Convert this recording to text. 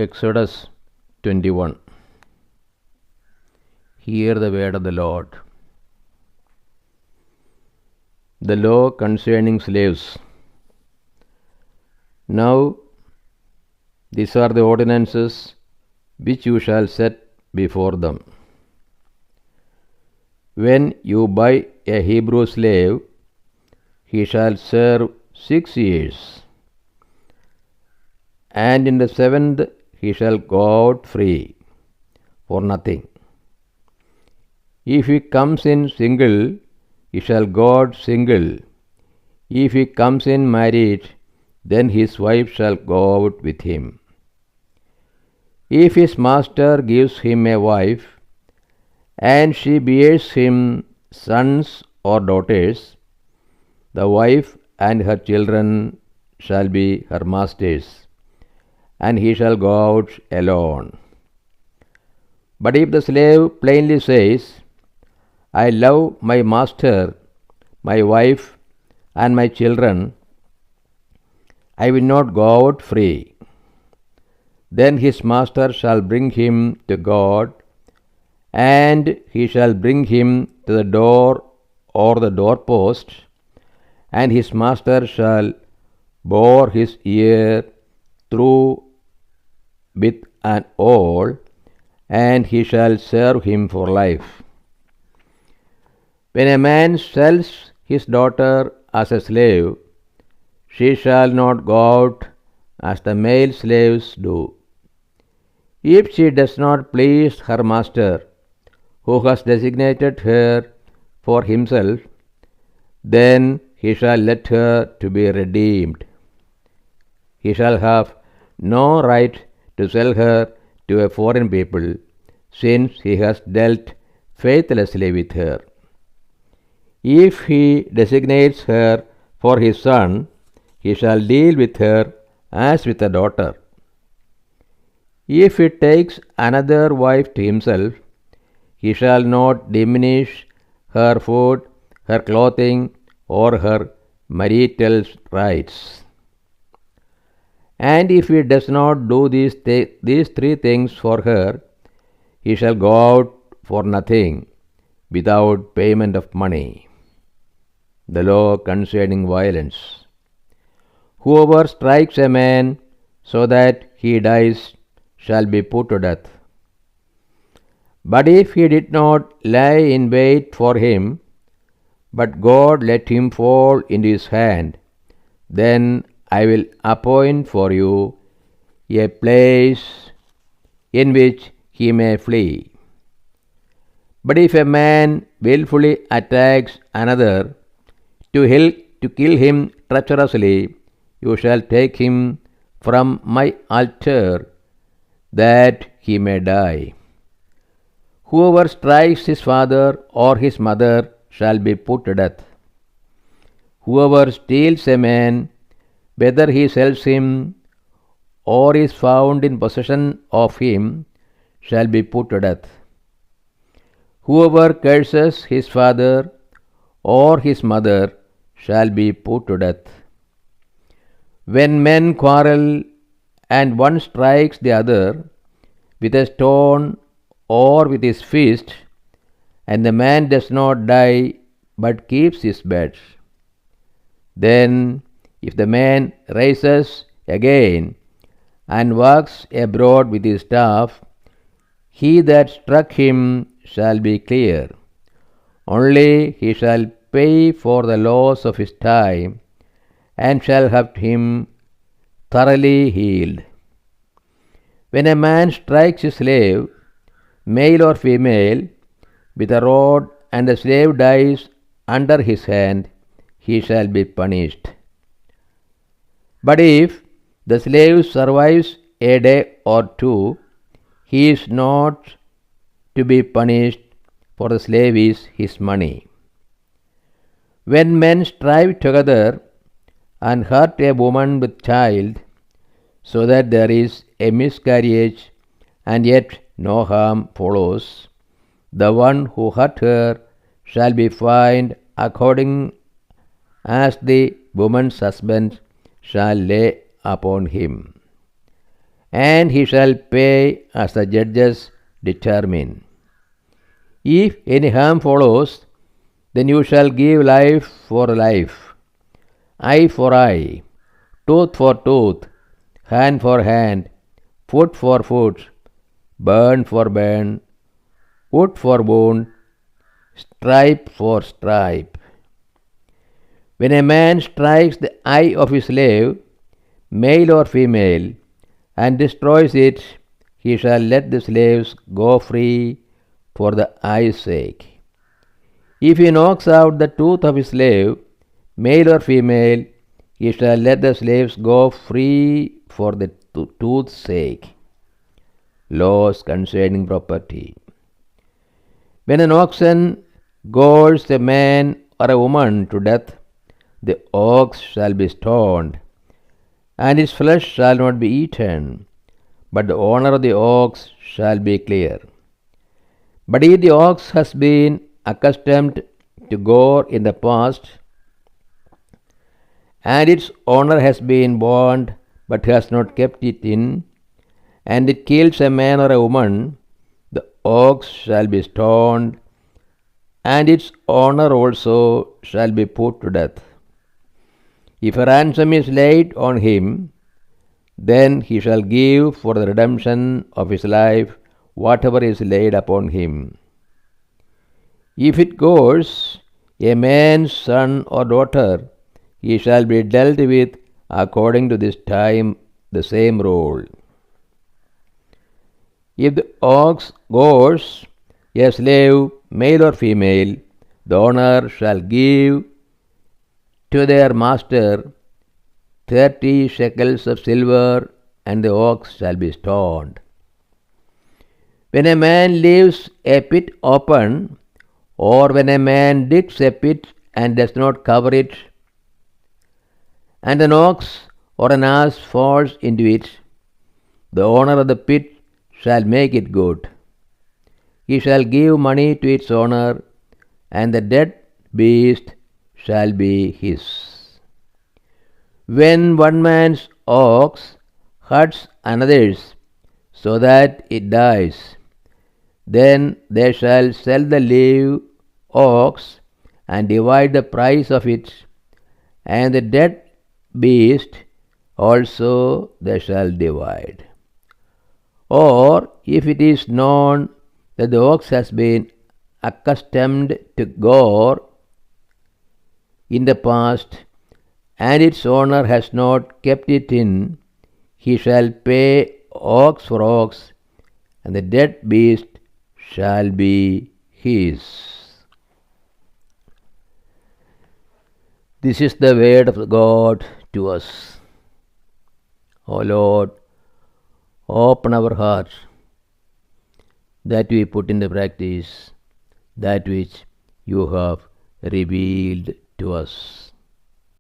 Exodus 21. Hear the word of the Lord. The law concerning slaves. Now these are the ordinances which you shall set before them. When you buy a Hebrew slave, he shall serve 6 years, and in the 7th he shall go out free for nothing. If he comes in single, he shall go out single. If he comes in married, then his wife shall go out with him. If his master gives him a wife, and she bears him sons or daughters, the wife and her children shall be her master's, and he shall go out alone. But if the slave plainly says, I love my master, my wife, and my children, I will not go out free, then his master shall bring him to God, and he shall bring him to the door or the doorpost, and his master shall bore his ear through with an awl, and he shall serve him for life. When a man sells his daughter as a slave, she shall not go out as the male slaves do. If she does not please her master, who has designated her for himself, then he shall let her to be redeemed. He shall have no right to sell her to a foreign people, since he has dealt faithlessly with her. If he designates her for his son, he shall deal with her as with a daughter. If he takes another wife to himself, he shall not diminish her food, her clothing, or her marital rights. And if he does not do these 3 things for her, he shall go out for nothing, without payment of money. The law concerning violence. Whoever strikes a man so that he dies shall be put to death. But if he did not lie in wait for him, but God let him fall into his hand, then I will appoint for you a place in which he may flee. But if a man wilfully attacks another to kill him treacherously, you shall take him from my altar, that he may die. Whoever strikes his father or his mother shall be put to death. Whoever steals a man, whether he sells him or is found in possession of him, shall be put to death. Whoever curses his father or his mother shall be put to death. When men quarrel and one strikes the other with a stone or with his fist, and the man does not die but keeps his bed, then if the man rises again and walks abroad with his staff, he that struck him shall be clear. Only he shall pay for the loss of his time, and shall have him thoroughly healed. When a man strikes his slave, male or female, with a rod, and the slave dies under his hand, he shall be punished. But if the slave survives a day or 2, he is not to be punished, for the slave is his money. When men strive together and hurt a woman with child, so that there is a miscarriage, and yet no harm follows, the one who hurt her shall be fined according as the woman's husband shall lay upon him. and he shall pay as the judges determine. If any harm follows, then you shall give life for life, eye for eye, tooth for tooth, hand for hand, foot for foot, burn for burn, wood for wound, stripe for stripe. When a man strikes the eye of his slave, male or female, and destroys it, he shall let the slaves go free for the eye's sake. If he knocks out the tooth of his slave, male or female, he shall let the slaves go free for the tooth's sake. Laws concerning property. When an oxen gores a man or a woman to death, the ox shall be stoned, and its flesh shall not be eaten, but the owner of the ox shall be clear. But if the ox has been accustomed to gore in the past, and its owner has been warned but has not kept it in, and it kills a man or a woman, the ox shall be stoned, and its owner also shall be put to death. If a ransom is laid on him, then he shall give for the redemption of his life whatever is laid upon him. If it goes a man's son or daughter, he shall be dealt with according to this time the same rule. If the ox gores a slave, male or female, the owner shall give to their master 30 shekels of silver, and the ox shall be stoned. When a man leaves a pit open, or when a man digs a pit and does not cover it, and an ox or an ass falls into it, the owner of the pit shall make it good. He shall give money to its owner, and the dead beast shall be his. When one man's ox hurts another's so that it dies, then they shall sell the live ox and divide the price of it, and the dead beast also they shall divide. Or if it is known that the ox has been accustomed to gore in the past, and its owner has not kept it in, he shall pay ox for ox, and the dead beast shall be his. This is the word of God to us. O Lord, open our hearts that we put into practice that which you have revealed to us.